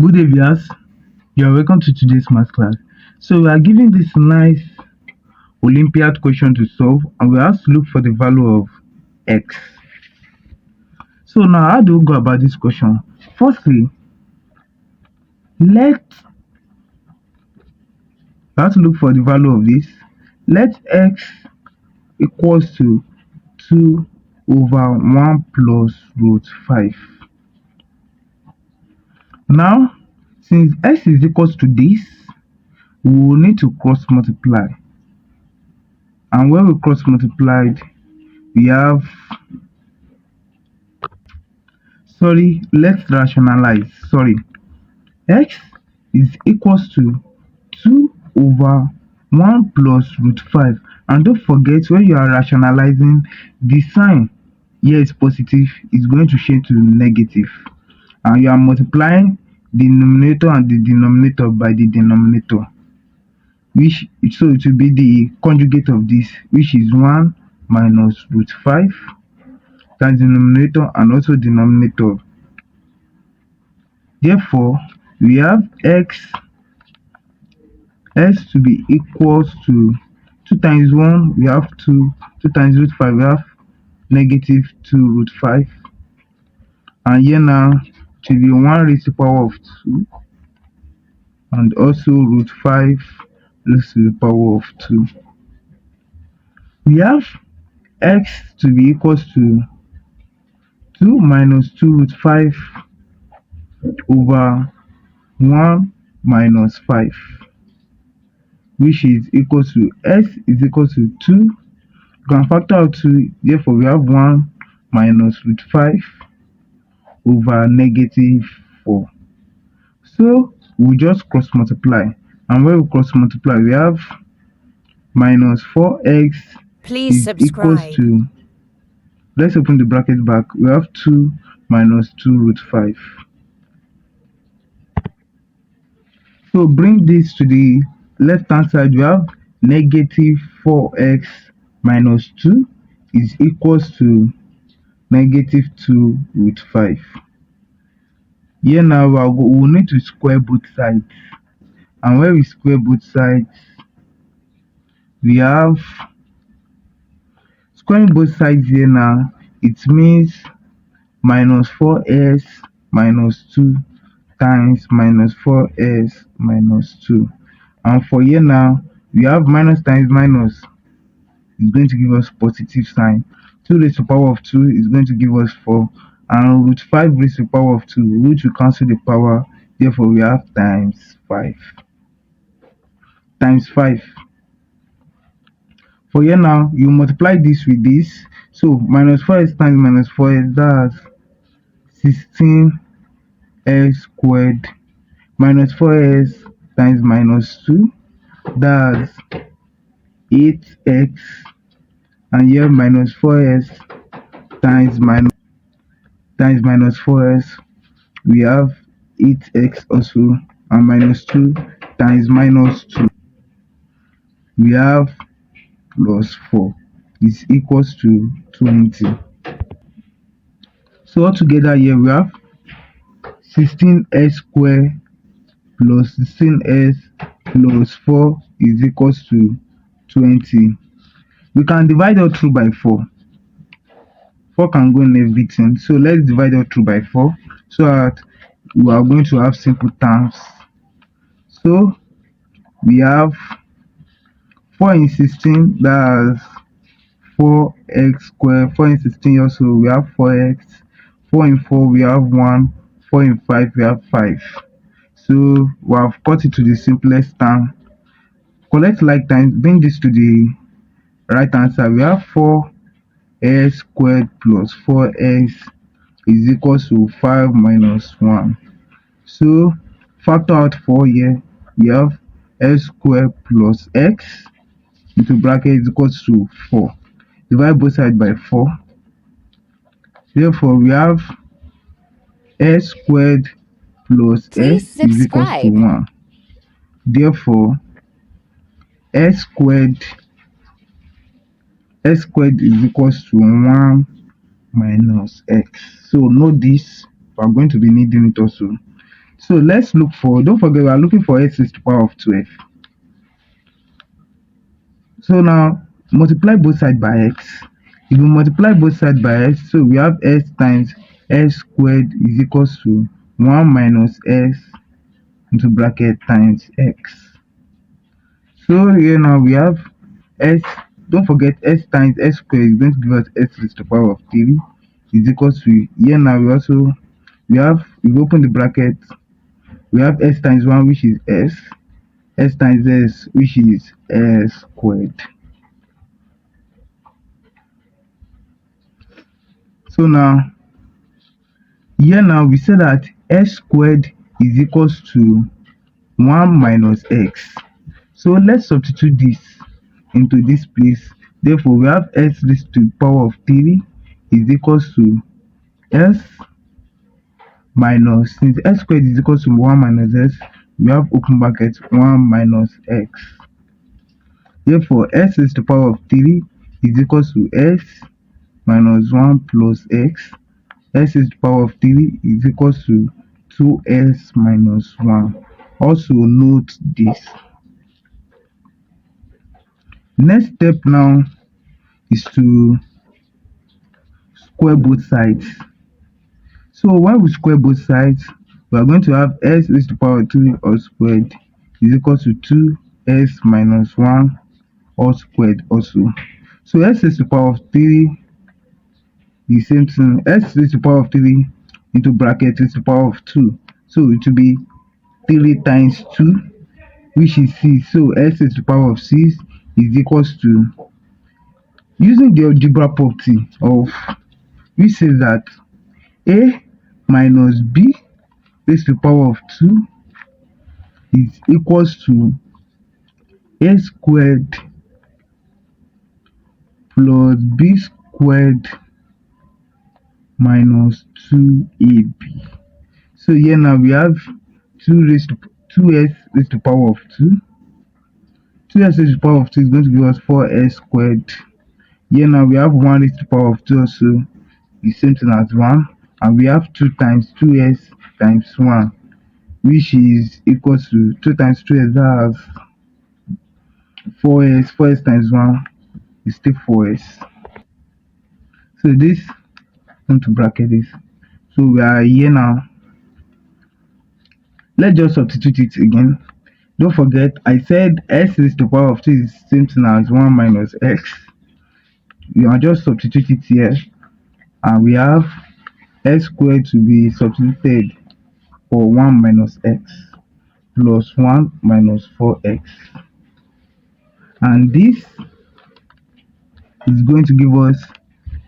Good day, viewers. You are welcome to today's math class. So we are given this nice Olympiad question to solve, and we have to look for the value of x. So now, how do we go about this question? Firstly, let we have to look for the value of this. Let x equals to 2 over 1 plus root 5. Now, since x is equals to this, we will need to cross multiply. And when we cross multiplied, we have let's rationalize. X is equals to 2 over 1 plus root 5. And don't forget, when you are rationalizing, the sign here is positive, is going to change to negative. And you are multiplying the numerator and the denominator by the denominator. So it will be the conjugate of this, which is 1 minus root 5 times the numerator and also denominator. Therefore, we have x to be equals to 2 times 1, we have 2, 2 times root 5, we have negative 2 root 5. And here now, to be 1 raised to the power of 2, and also root 5 raised to the power of 2. We have x to be equals to 2 minus 2 root 5 over 1 minus 5, which is equal to s is equal to 2. You can factor out 2, therefore we have 1 minus root 5 over negative 4. So we just cross multiply, and when we cross multiply, we have minus 4x Please is equals subscribe. to, let's open the bracket back, we have 2 minus 2 root 5. So bring this to the left hand side, we have negative 4x minus 2 is equals to negative 2 root 5. Here now we'll need to square both sides, and when we square both sides, we have squaring both sides here now, it means minus 4s minus 2 times minus 4s minus 2. And for here now, we have minus times minus is going to give us positive sign. 2 raised to the power of 2 is going to give us 4, and root 5 raised to the power of 2, root will cancel the power, therefore we have times 5. Times 5. For here now, you multiply this with this, so minus 4s times minus 4s, that's 16s squared, minus 4s times minus 2, that's 8x, and here minus 4s times minus 4s, we have 8x also, and minus 2 times minus 2, we have plus 4 is equals to 20. So altogether here we have 16s squared plus 16s plus 4 is equals to 20. We can divide all through by 4. 4 can go in everything, so let's divide all through by 4 so that we are going to have simple terms. So we have 4 in 16, that's 4x squared. 4 in 16 also, we have 4x. 4 in 4, we have 1. 4 in 5, we have 5. So we have cut it to the simplest term. Collect like times, bring this to the right answer. We have 4x squared plus 4x is equals to 5 minus 1. So factor out 4 here, we have x squared plus x into bracket is equals to 4. Divide both sides by 4. Therefore, we have x squared plus x Please is equals to subscribe. 1. Therefore, x squared is equals to 1 minus x. So note this, we are going to be needing it also. So let's look for, don't forget we are looking for s raised to the power of 12. So now multiply both sides by x. If we multiply both sides by x, so we have s times s squared is equals to 1 minus s into bracket times x. So here now we have s, don't forget s times s squared is going to give us s raised to the power of 3 is equals to, here now we open the bracket, we have s times 1 which is s times s which is s squared. So now here now we say that s squared is equals to 1 minus x. So let's substitute this into this place. Therefore we have s raised to the power of 3 is equals to s minus, since s squared is equals to 1 minus s, we have open bracket 1 minus x. Therefore s raised to the power of 3 is equals to s minus 1 plus x. S is the power of 3 is equals to 2s minus 1. Also note this. Next step now is to square both sides. So when we square both sides, we are going to have s raised to the power of 3 all squared is equals to 2s minus 1 all squared also. So s raised to the power of 3 the same thing, s raised to the power of 3 into bracket raised to the power of 2. So it will be 3 times 2 which is 6. So s raised to the power of 6 is equals to, using the algebra property of, which says that a minus b raised to the power of 2 is equals to a squared plus b squared minus 2ab. So here now we have 2s raised to the power of 2. 2s raised to the power of 2 is going to give us 4s squared. Here now we have 1 raised to the power of 2 also, the same thing as 1, and we have 2 times 2s times 1 which is equals to 2 times 2s, that's 4s. 4s times 1 is still 4s. So this, going to bracket this. So we are here now. Let's just substitute it again. Don't forget I said s raised to the power of 2 is the same thing as 1 minus x. You are just substitute it here, and we have s squared to be substituted for 1 minus x plus 1 minus 4x, and this is going to give us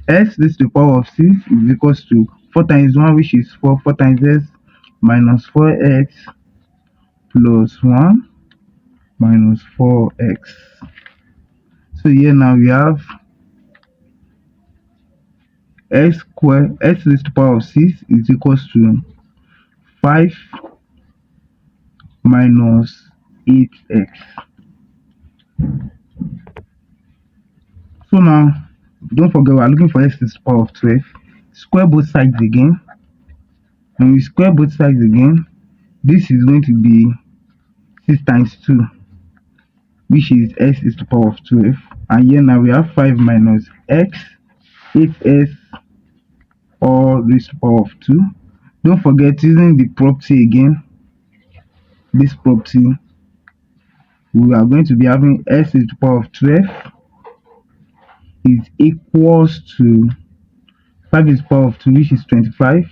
s raised to the power of 6 is equals to 4 times 1 which is 4, 4 times s minus 4x plus 1 minus 4x. So here now we have s squared, s raised to the power of 6 is equals to 5 minus 8x. So now don't forget we are looking for s raised to the power of 12. Square both sides again. When we square both sides again, this is going to be 6 times 2 which is s is to the power of 12, and here now we have 5 minus x, 8s all raised to the power of 2. Don't forget, using the property again, this property, we are going to be having s is to the power of 12 is equals to 5 is to the power of 2 which is 25,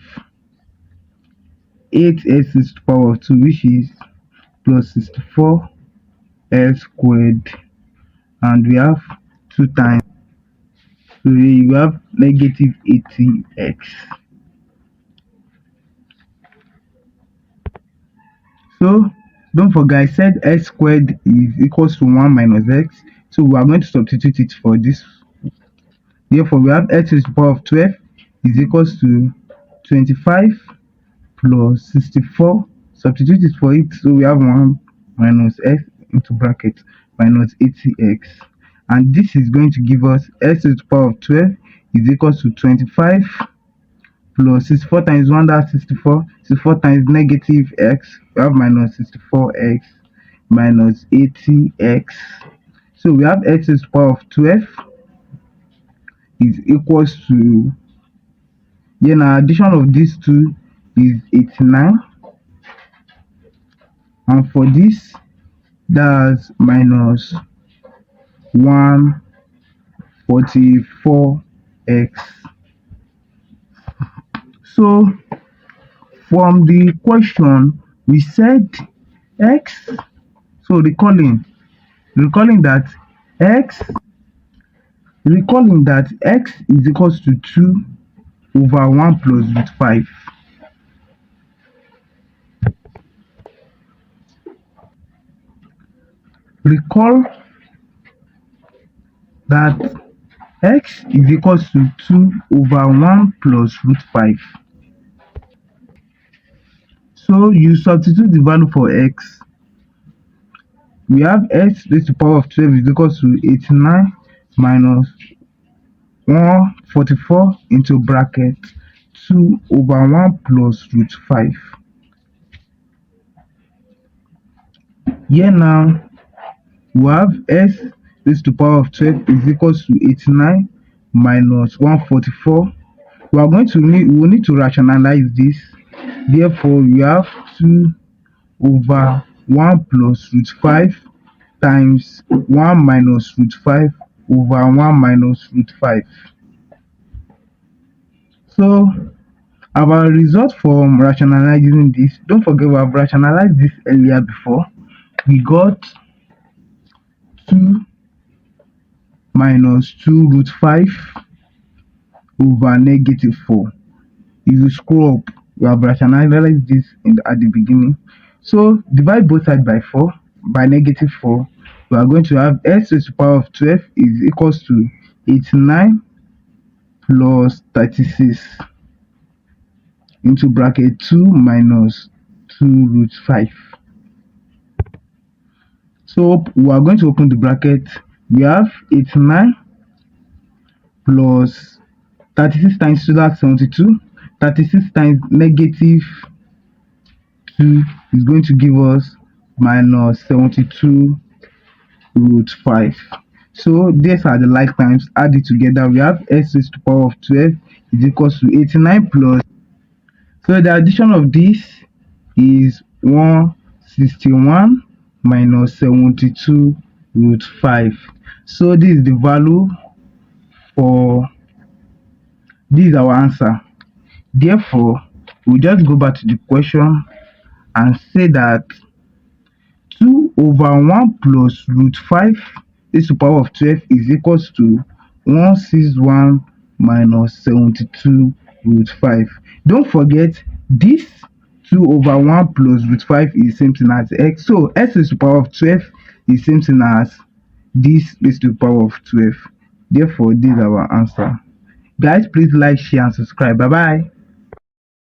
8s is to the power of 2 which is plus 64 s squared, and we have 2 times, so we have negative 80x. So don't forget I said s squared is equals to 1 minus x, so we are going to substitute it for this. Therefore we have s raised to the power of 12 is equals to 25 plus 64, substitute it for it, so we have 1 minus x into bracket minus 80x, and this is going to give us s raised to the power of 12 is equals to 25 plus 64 times 1, that's 64. 64 times negative x, we have minus 64x minus 80x. So we have x to the power of 12 is equals to, yeah, now addition of these two is 89, and for this, that's minus 144x. So from the question we said x, so recalling that x is equals to 2 over 1 plus root 5. Recall that x is equals to 2 over 1 plus root 5. So you substitute the value for x. We have x raised to the power of 12 is equals to 89 minus 144 into bracket 2 over 1 plus root 5. Here now, we have s raised to the power of 12 is equals to 89 minus 144. We will need to rationalize this. Therefore, we have 2 over 1 plus root 5 times 1 minus root 5 over 1 minus root 5. So our result from rationalizing this, don't forget we have rationalized this earlier before. We got 2 minus 2 root 5 over negative 4. If you scroll up, we have rationalized this at the beginning. So divide both sides by 4, by negative 4. We are going to have s to the power of 12 is equals to 89 plus 36 into bracket 2 minus 2 root 5. So we are going to open the bracket. We have 89 plus 36 times 2, that's 72. 36 times negative 2 is going to give us minus 72 root 5. So these are the like times. Add it together. We have s raised to the power of 12 is equals to 89 plus. So the addition of this is 161 minus 72 root 5. So this is the value for, this is our answer. Therefore, we just go back to the question and say that 2 over 1 plus root 5 raised to the power of 12 is equals to 161 minus 72 root 5. Don't forget, this 2 over 1 plus root 5 is the same thing as x. So s raised to the power of 12 is the same thing as this raised to the power of 12. Therefore, this is our answer. Guys, please like, share, and subscribe. Bye bye.